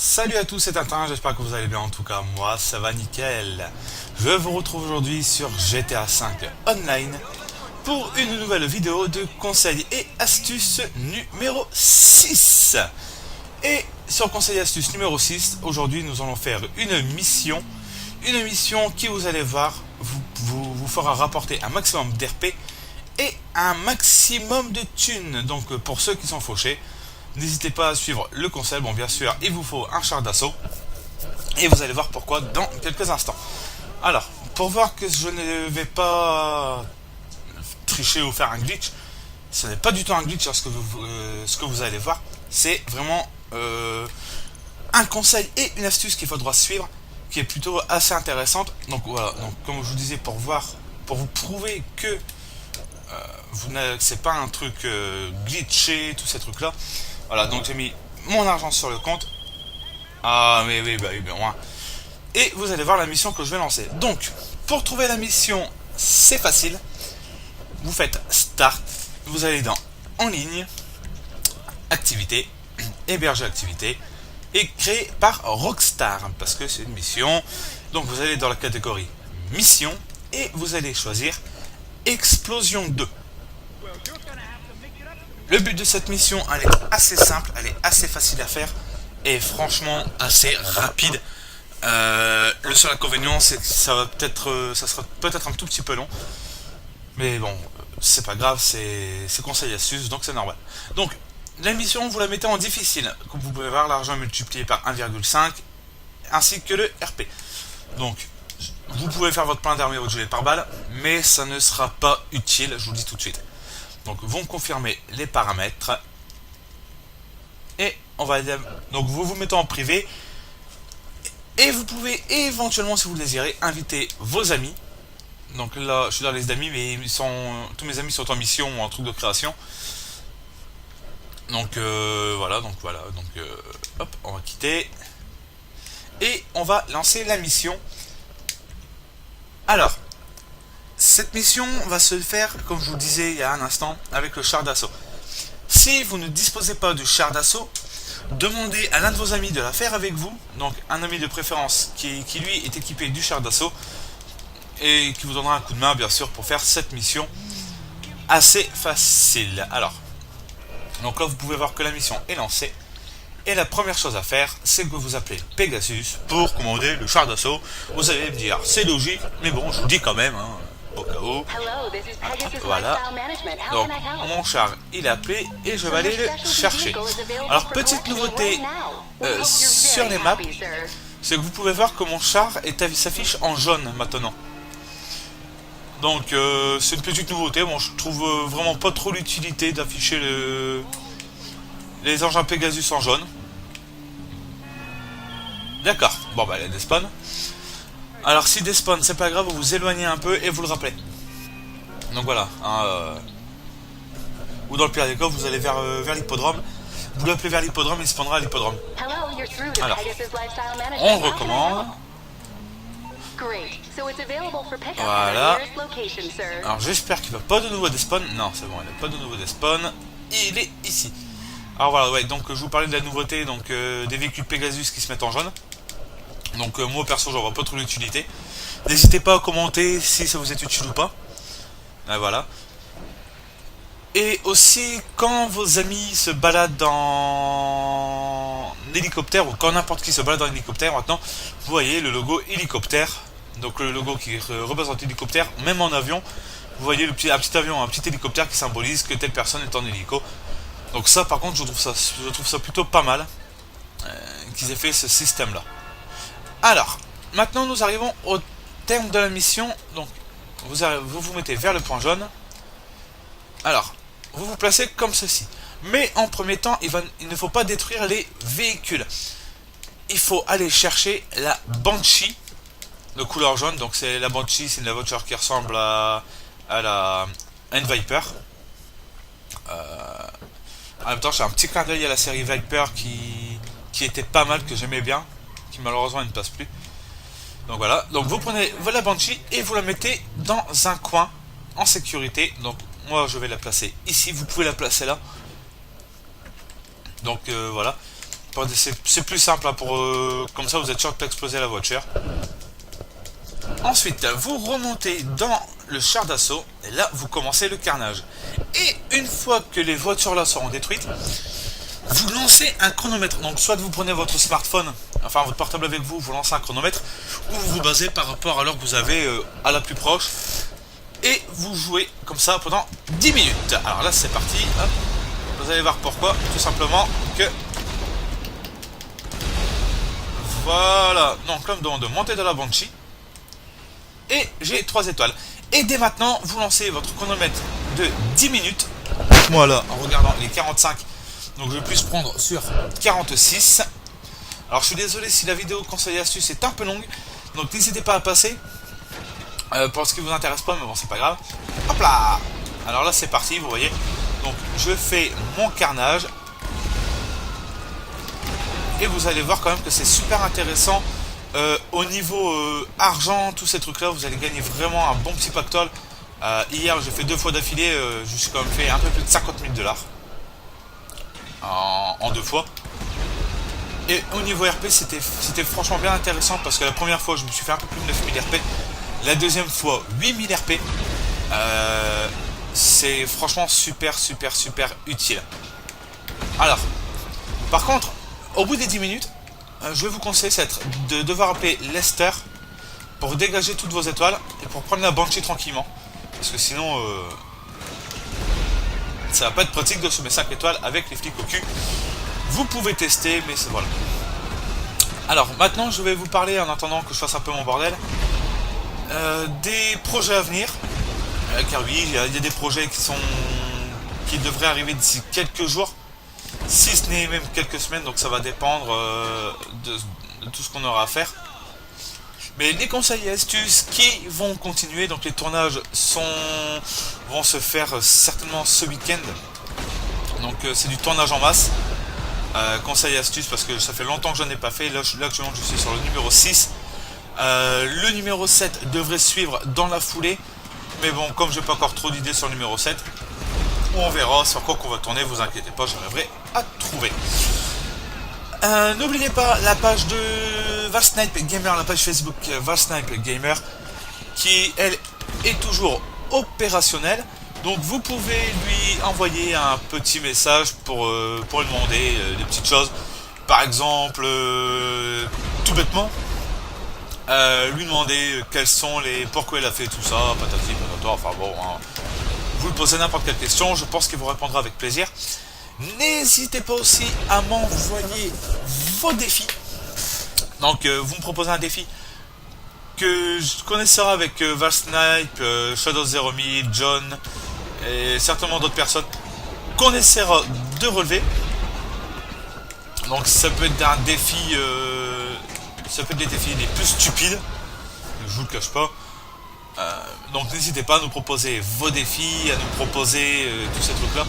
Salut à tous, c'est Tintin, j'espère que vous allez bien, en tout cas moi ça va nickel. Je vous retrouve aujourd'hui sur GTA V Online pour une nouvelle vidéo de conseils et astuces numéro 6. Et sur conseils et astuces numéro 6, aujourd'hui nous allons faire une mission qui, vous allez voir, vous fera rapporter un maximum d'RP et un maximum de thunes. Donc pour ceux qui sont fauchés, n'hésitez pas à suivre le conseil. Bon, bien sûr, il vous faut un char d'assaut. Et vous allez voir pourquoi dans quelques instants. Alors, pour voir que je ne vais pas tricher ou faire un glitch, ce n'est pas du tout un glitch, ce que vous allez voir. C'est vraiment un conseil et une astuce qu'il faudra suivre, qui est plutôt assez intéressante. Donc voilà, donc, comme je vous disais, pour vous prouver que c'est pas un truc glitché, tous ces trucs là. Voilà, donc j'ai mis mon argent sur le compte. Ah, mais oui, bah oui, bien loin. Et vous allez voir la mission que je vais lancer. Donc, pour trouver la mission, c'est facile. Vous faites Start, vous allez dans En ligne, Activité, Héberger activité, et créé par Rockstar, parce que c'est une mission. Donc, vous allez dans la catégorie Mission, et vous allez choisir Explosion 2. Le but de cette mission, elle est assez simple, elle est assez facile à faire et franchement assez rapide. Le seul inconvénient, c'est que ça sera peut-être un tout petit peu long, mais bon, c'est pas grave, c'est conseil et astuce, donc c'est normal. Donc la mission, vous la mettez en difficile, comme vous pouvez voir, l'argent multiplié par 1,5 ainsi que le RP. Donc vous pouvez faire votre plein d'armes et votre gilet pare-balles, mais ça ne sera pas utile, je vous le dis tout de suite. Donc vous me confirmez les paramètres et on va donc vous mettez en privé, et vous pouvez éventuellement, si vous le désirez, inviter vos amis. Donc là je suis dans les liste d'amis, mais tous mes amis sont en mission ou en truc de création. Donc voilà, hop, on va quitter et on va lancer la mission. Alors, cette mission va se faire, comme je vous le disais il y a un instant, avec le char d'assaut. Si vous ne disposez pas du char d'assaut, demandez à l'un de vos amis de la faire avec vous. Donc un ami de préférence qui lui est équipé du char d'assaut et qui vous donnera un coup de main, bien sûr, pour faire cette mission assez facile. Alors, donc là vous pouvez voir que la mission est lancée. Et la première chose à faire, c'est que vous appelez Pegasus pour commander le char d'assaut. Vous allez me dire, c'est logique, mais bon, je vous dis quand même, hein, au cas où. Voilà. Donc, mon char, il est appelé et je vais aller le chercher. Alors, petite nouveauté sur les maps, c'est que vous pouvez voir que mon char s'affiche en jaune maintenant. Donc, c'est une petite nouveauté. Bon, je trouve vraiment pas trop l'utilité d'afficher les engins Pegasus en jaune. D'accord, bon bah elle despawn. Alors si despawn, c'est pas grave, vous vous éloignez un peu et vous le rappelez. Donc voilà, hein, ou dans le pire des cas, vous allez vers l'hippodrome. Vous l'appelez vers l'hippodrome, il spawnera à l'hippodrome. Alors, on recommande. Voilà. Alors j'espère qu'il va pas de nouveau despawn. Non, c'est bon, il n'a pas de nouveau despawn. Il est ici. Alors voilà, ouais, donc je vous parlais de la nouveauté, donc des véhicules Pegasus qui se mettent en jaune. Donc moi perso, j'en vois pas trop l'utilité. N'hésitez pas à commenter si ça vous est utile ou pas. Voilà. Et aussi, quand vos amis se baladent dans l'hélicoptère, ou quand n'importe qui se balade dans l'hélicoptère, maintenant, vous voyez le logo hélicoptère. Donc le logo qui représente l'hélicoptère, même en avion. Vous voyez un petit avion, un petit hélicoptère qui symbolise que telle personne est en hélico. Donc ça, par contre, je trouve ça plutôt pas mal qu'ils aient fait ce système là. Alors, maintenant nous arrivons au terme de la mission. Donc vous vous mettez vers le point jaune. Alors, vous vous placez comme ceci. Mais en premier temps, il ne faut pas détruire les véhicules. Il faut aller chercher la Banshee de couleur jaune. Donc c'est la Banshee, c'est une voiture qui ressemble à une Viper. En même temps, j'ai un petit clin d'œil à la série Viper qui était pas mal, que j'aimais bien, qui malheureusement ne passe plus. Donc voilà, donc vous prenez la Banshee et vous la mettez dans un coin en sécurité. Donc moi je vais la placer ici, vous pouvez la placer là. Donc voilà, C'est plus simple hein, pour comme ça vous êtes sûr de pas exploser la voiture. Ensuite, vous remontez dans le char d'assaut et là vous commencez le carnage. Et une fois que les voitures là seront détruites, vous lancez un chronomètre. Donc soit vous prenez votre smartphone, enfin votre portable avec vous, vous lancez un chronomètre, ou vous vous basez par rapport à l'heure que vous avez à la plus proche. Et vous jouez comme ça pendant 10 minutes. Alors là c'est parti, hop. Vous allez voir pourquoi, tout simplement que... Voilà, donc là on me demande de monter dans la Banshee. Et j'ai 3 étoiles. Et dès maintenant, vous lancez votre chronomètre de 10 minutes. Moi là, en regardant les 45, donc je vais plus prendre sur 46. Alors je suis désolé si la vidéo conseil et astuce est un peu longue. Donc n'hésitez pas à passer. Pour ce qui vous intéresse pas, mais bon c'est pas grave. Hop là. Alors là c'est parti, vous voyez. Donc je fais mon carnage. Et vous allez voir quand même que c'est super intéressant. Au niveau argent, tous ces trucs là, vous allez gagner vraiment un bon petit pactole. Hier j'ai fait 2 fois d'affilée, je suis quand même fait un peu plus de 50 000 $ en 2 fois. Et au niveau RP c'était franchement bien intéressant parce que la première fois je me suis fait un peu plus de 9000 RP. La deuxième fois 8000 RP. C'est franchement super utile. Alors, par contre, au bout des 10 minutes, je vais vous conseiller de devoir appeler Lester pour dégager toutes vos étoiles et pour prendre la Banshee tranquillement. Parce que sinon, ça va pas être pratique de semer 5 étoiles avec les flics au cul. Vous pouvez tester, mais c'est voilà. Alors maintenant, je vais vous parler, en attendant que je fasse un peu mon bordel, des projets à venir. Car oui, il y a des projets qui devraient arriver d'ici quelques jours, si ce n'est même quelques semaines, donc ça va dépendre de tout ce qu'on aura à faire. Mais les conseils et astuces qui vont continuer, donc les tournages vont se faire certainement ce week-end. Donc c'est du tournage en masse. Conseils et astuces parce que ça fait longtemps que je n'en ai pas fait. Là actuellement je suis sur le numéro 6. Le numéro 7 devrait suivre dans la foulée. Mais bon, comme j'ai pas encore trop d'idées sur le numéro 7, on verra sur quoi qu'on va tourner, vous inquiétez pas, j'arriverai à trouver. N'oubliez pas la page de Valsnipe Gamer, la page Facebook Valsnipe Gamer, qui elle est toujours opérationnelle. Donc vous pouvez lui envoyer un petit message pour lui demander des petites choses. Par exemple, tout bêtement, lui demander quels sont pourquoi elle a fait tout ça, patati patata, enfin bon, hein. Vous lui posez n'importe quelle question, je pense qu'il vous répondra avec plaisir. N'hésitez pas aussi à m'envoyer vos défis. Donc vous me proposez un défi que je connaisserai avec Valsnipe, Shadow 000, John et certainement d'autres personnes qu'on essaiera de relever. Donc ça peut être un défi, ça peut être des défis les plus stupides, je vous le cache pas. Donc n'hésitez pas à nous proposer vos défis, à nous proposer tous ces trucs là.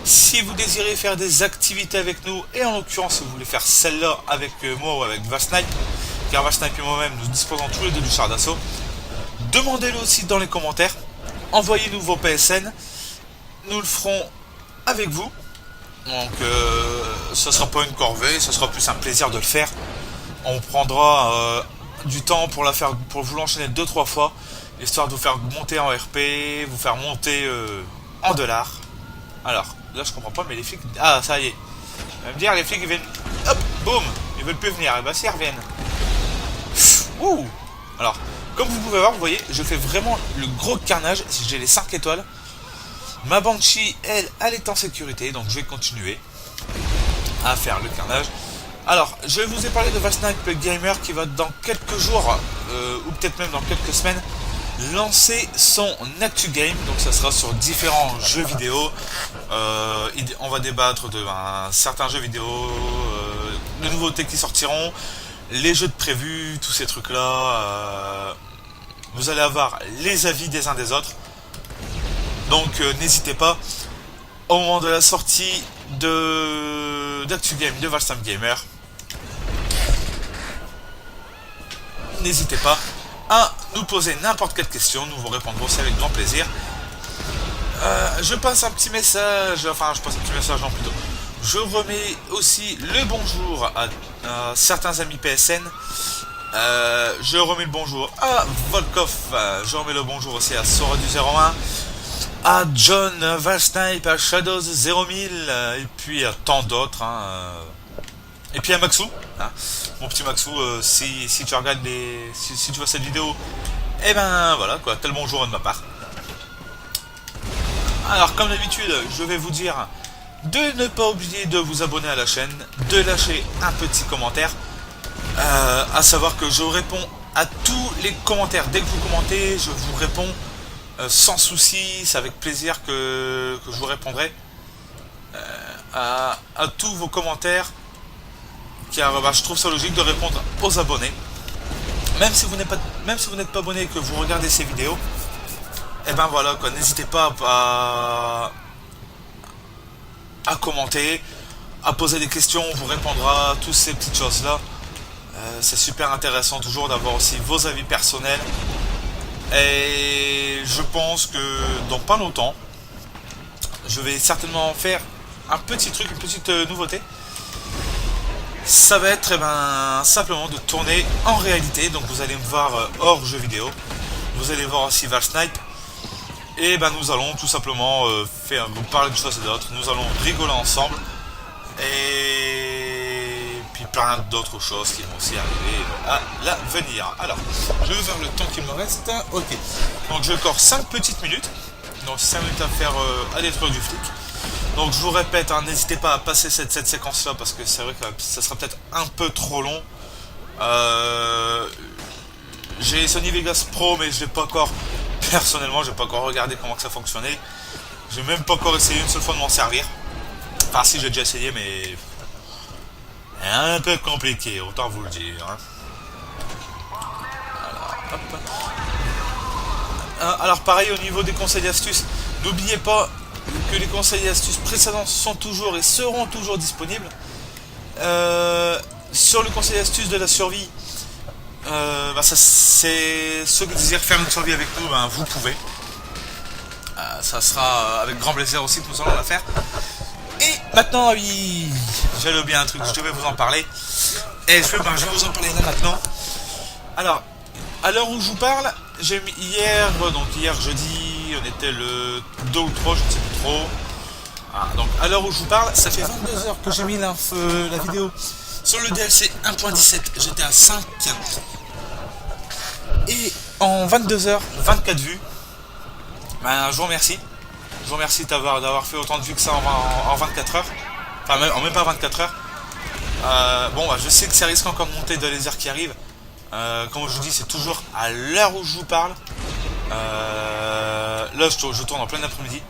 Si vous désirez faire des activités avec nous, et en l'occurrence si vous voulez faire celle-là avec moi ou avec Valsnipe, car Valsnipe et moi-même nous disposons tous les deux du char d'assaut, demandez-le aussi dans les commentaires, envoyez-nous vos PSN, nous le ferons avec vous. Donc ça sera pas une corvée, ça sera plus un plaisir de le faire. On prendra du temps pour vous l'enchaîner 2-3 fois, histoire de vous faire monter en RP, vous faire monter en dollars. Alors, là je comprends pas, mais les flics... Ah, ça y est. On va me dire, les flics ils viennent... Hop, boum, ils veulent plus venir, et bah si ils reviennent. Ouh. Alors, comme vous pouvez voir, vous voyez, je fais vraiment le gros carnage, j'ai les 5 étoiles. Ma Banshee, elle est en sécurité, donc je vais continuer à faire le carnage. Alors, je vous ai parlé de Valsnipe Gamer qui va dans quelques jours, ou peut-être même dans quelques semaines, lancer son Actu Game. Donc ça sera sur différents jeux vidéo. On va débattre de certains jeux vidéo, de nouveautés qui sortiront, les jeux de prévus, tous ces trucs là. Vous allez avoir les avis des uns des autres. Donc n'hésitez pas, au moment de la sortie d'Actu Game de Valsnipe Gamer, n'hésitez pas à nous poser n'importe quelle question, nous vous répondrons aussi avec grand plaisir. Je passe un petit message, non plutôt, Je remets aussi le bonjour à certains amis PSN. Je remets le bonjour à Volkov. Je remets le bonjour aussi à Sora du 01. À John Valsnipe, à Shadows 0000. Et puis à tant d'autres. Et puis à Maxou. Mon petit Maxou, si tu regardes si tu vois cette vidéo, et ben voilà quoi, tel bonjour de ma part. Alors comme d'habitude, je vais vous dire de ne pas oublier de vous abonner à la chaîne, de lâcher un petit commentaire, à savoir que je réponds à tous les commentaires. Dès que vous commentez, je vous réponds sans souci, c'est avec plaisir que je vous répondrai à tous vos commentaires, car je trouve ça logique de répondre aux abonnés. Même si vous n'êtes pas abonné et que vous regardez ces vidéos, et ben voilà quoi, n'hésitez pas à commenter, à poser des questions, on vous répondra à toutes ces petites choses là. C'est super intéressant toujours d'avoir aussi vos avis personnels. Et je pense que dans pas longtemps, je vais certainement faire un petit truc, une petite nouveauté. Ça va être simplement de tourner en réalité. Donc vous allez me voir hors jeu vidéo. Vous allez voir aussi Valsnipe. Et nous allons tout simplement vous parler de choses et d'autres. Nous allons rigoler ensemble. Et puis plein d'autres choses qui vont aussi arriver à l'avenir. Alors, je vais voir le temps qu'il me reste. Ok. Donc j'ai encore 5 petites minutes. Donc 5 minutes à faire à détruire du flic. Donc je vous répète, n'hésitez pas à passer cette séquence là parce que c'est vrai que ça sera peut-être un peu trop long. J'ai Sony Vegas Pro mais je l'ai pas encore, personnellement j'ai pas encore regardé comment que ça fonctionnait. J'ai même pas encore essayé une seule fois de m'en servir. Enfin si, j'ai déjà essayé mais un peu compliqué, autant vous le dire. Alors pareil au niveau des conseils et astuces, n'oubliez pas que les conseils et astuces précédents sont toujours et seront toujours disponibles. Sur le conseil et astuces de la survie, c'est ceux qui désirent faire une survie avec nous, vous pouvez. Ça sera avec grand plaisir aussi que nous allons la faire. Et maintenant, oui, j'avais oublié un truc, je devais vous en parler. Et je vais vous en parler là maintenant. Alors, à l'heure où je vous parle, j'ai mis hier jeudi, on était le 2 ou 3, je ne sais plus trop. Donc à l'heure où je vous parle, ça fait 22 heures que j'ai mis la vidéo sur le DLC 1.17 GTA 5. Et en 22 heures, 24 vues. Je vous remercie. Je vous remercie d'avoir fait autant de vues que ça en 24 heures. Enfin, même pas 24 heures. Je sais que ça risque encore de monter dans les heures qui arrivent. Comme je vous dis, c'est toujours à l'heure où je vous parle. Là, je tourne en plein après-midi.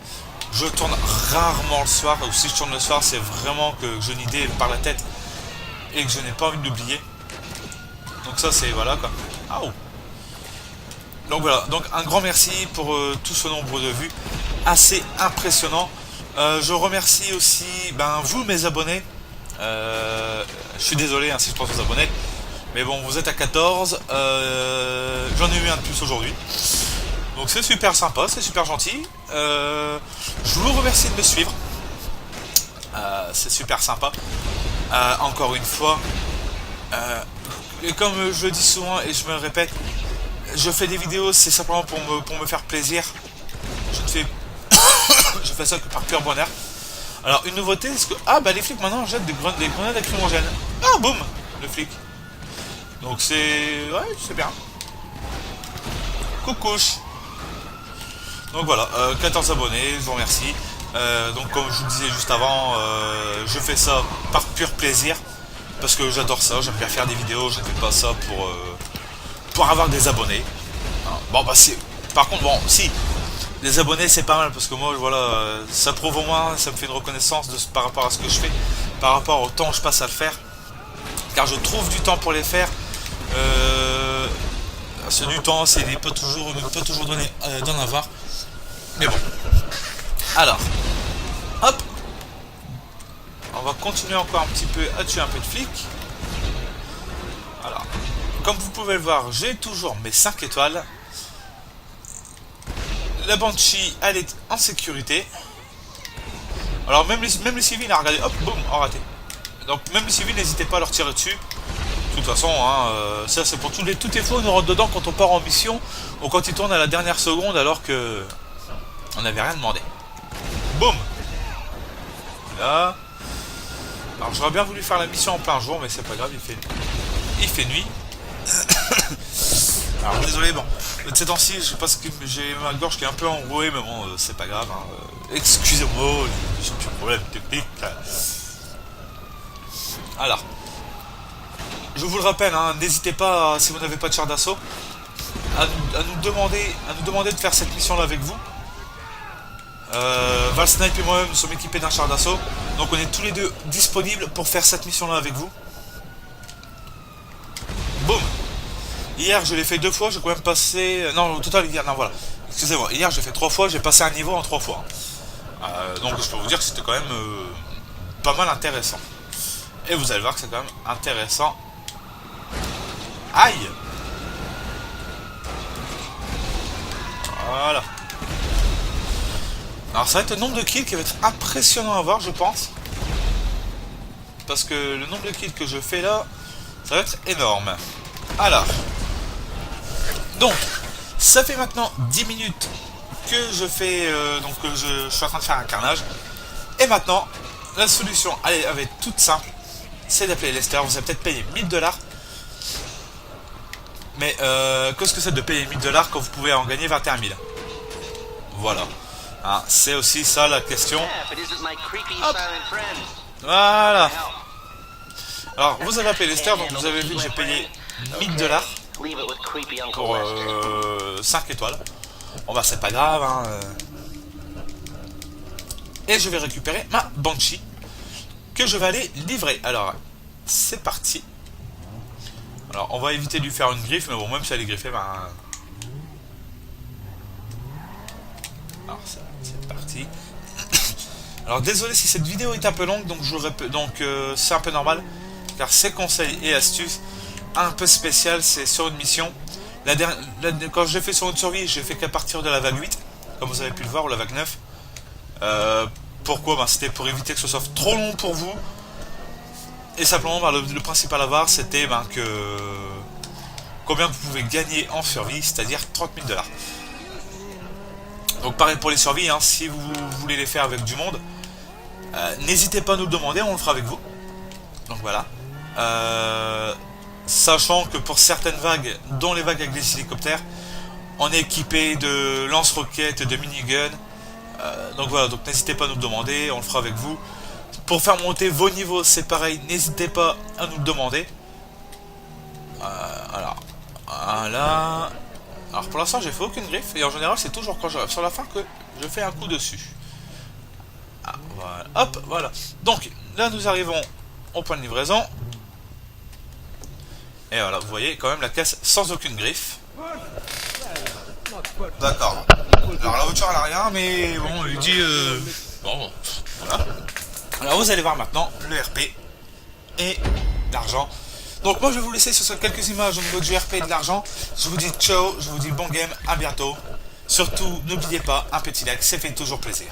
Je tourne rarement le soir. Ou si je tourne le soir, c'est vraiment que j'ai une idée par la tête et que je n'ai pas envie de l'oublier. Donc ça, c'est voilà quoi. Donc voilà. Donc un grand merci pour tout ce nombre de vues, assez impressionnant. Je remercie aussi, vous mes abonnés. Je suis désolé si je pense aux abonnés. Mais bon, vous êtes à 14, j'en ai eu un de plus aujourd'hui. Donc c'est super sympa, c'est super gentil. Je vous remercie de me suivre. C'est super sympa. Encore une fois. Et comme je le dis souvent et je me le répète, je fais des vidéos, c'est simplement pour me faire plaisir. Je fais ça que par pur bonheur. Alors une nouveauté, c'est que les flics maintenant jettent des grenades lacrymogènes. Boum, le flic. Donc c'est bien. Coucouche. Donc voilà, 14 abonnés, je vous remercie. Donc comme je vous disais juste avant, je fais ça par pur plaisir. Parce que j'adore ça, j'aime bien faire des vidéos, je ne fais pas ça pour avoir des abonnés. Par contre, si, les abonnés c'est pas mal parce que moi, voilà, ça prouve au moins, ça me fait une reconnaissance par rapport à ce que je fais, par rapport au temps que je passe à le faire. Car je trouve du temps pour les faire. C'est du temps, c'est pas toujours donné d'en avoir. Mais bon. Alors, hop. On va continuer encore un petit peu à tuer un peu de flics. Alors, comme vous pouvez le voir, j'ai toujours mes 5 étoiles. La Banshee, elle est en sécurité. Alors même les civils, hein, regardez, hop, boum, en raté. Donc même les civils, n'hésitez pas à leur tirer dessus. De toute façon, hein, ça c'est pour tous les fois, on nous rentre dedans quand on part en mission ou quand ils tournent à la dernière seconde alors que on n'avait rien demandé. Boum. Là. Alors j'aurais bien voulu faire la mission en plein jour, mais c'est pas grave, il fait nuit. Alors désolé, bon, de ces temps-ci, je sais pas ce que j'ai ma gorge qui est un peu enrouée, mais bon, c'est pas grave. Hein. Excusez-moi, j'ai un petit problème technique. Alors, je vous le rappelle, hein, n'hésitez pas, si vous n'avez pas de char d'assaut, à nous demander de faire cette mission-là avec vous. Valsnipe et moi-même nous sommes équipés d'un char d'assaut, donc on est tous les deux disponibles pour faire cette mission-là avec vous. Boum. Hier je l'ai fait 2 fois, j'ai quand même passé... Non, au total, hier, non voilà. Excusez-moi, hier j'ai fait 3 fois, j'ai passé un niveau en 3 fois. Donc je peux vous dire que c'était quand même pas mal intéressant. Et vous allez voir que c'est quand même intéressant. Aïe. Voilà. Alors ça va être le nombre de kills qui va être impressionnant à voir, je pense. Parce que le nombre de kills que je fais là, ça va être énorme. Alors. Donc, ça fait maintenant 10 minutes que je fais... donc que je suis en train de faire un carnage. Et maintenant, la solution, allez, elle va être toute simple. C'est d'appeler Lester. Vous avez peut-être payé 1000$. Mais qu'est-ce que c'est de payer 1000$ quand vous pouvez en gagner 21 000? Voilà. Hein, c'est aussi ça la question. Hop. Voilà. Alors, vous avez appelé Lester, donc vous avez vu que j'ai payé 1000$ pour 5 étoiles. Bon bah c'est pas grave, hein. Et je vais récupérer ma Banshee que je vais aller livrer. Alors, c'est parti. Alors, on va éviter de lui faire une griffe, mais bon, même si elle est griffée, ben... Alors, c'est parti. Alors, désolé si cette vidéo est un peu longue, donc c'est un peu normal, car ces conseils et astuces un peu spécial, c'est sur une mission. Quand je l'ai fait sur une survie, j'ai fait qu'à partir de la vague 8, comme vous avez pu le voir, ou la vague 9. Pourquoi? Ben, c'était pour éviter que ce soit trop long pour vous. Et simplement, ben, le principal à voir, c'était ben, que combien vous pouvez gagner en survie, c'est-à-dire 30 000$. Donc pareil pour les survies, hein, si vous voulez les faire avec du monde, n'hésitez pas à nous le demander, on le fera avec vous. Donc voilà. Sachant que pour certaines vagues, dont les vagues avec les hélicoptères, on est équipé de lance-roquettes, de minigun. Donc voilà, donc n'hésitez pas à nous le demander, on le fera avec vous. Pour faire monter vos niveaux, c'est pareil, n'hésitez pas à nous le demander. Alors, voilà. Alors pour l'instant, j'ai fait aucune griffe, et en général, c'est toujours quand sur la fin que je fais un coup dessus. Voilà, hop, voilà. Donc, là, nous arrivons au point de livraison. Et voilà, vous voyez quand même la caisse sans aucune griffe. D'accord. Alors la voiture elle a rien, mais bon, on lui dit bon, voilà. Alors vous allez voir maintenant le RP et l'argent. Donc moi je vais vous laisser sur ces quelques images au niveau du RP et de l'argent. Je vous dis ciao, je vous dis bon game, à bientôt. Surtout n'oubliez pas un petit like, ça fait toujours plaisir.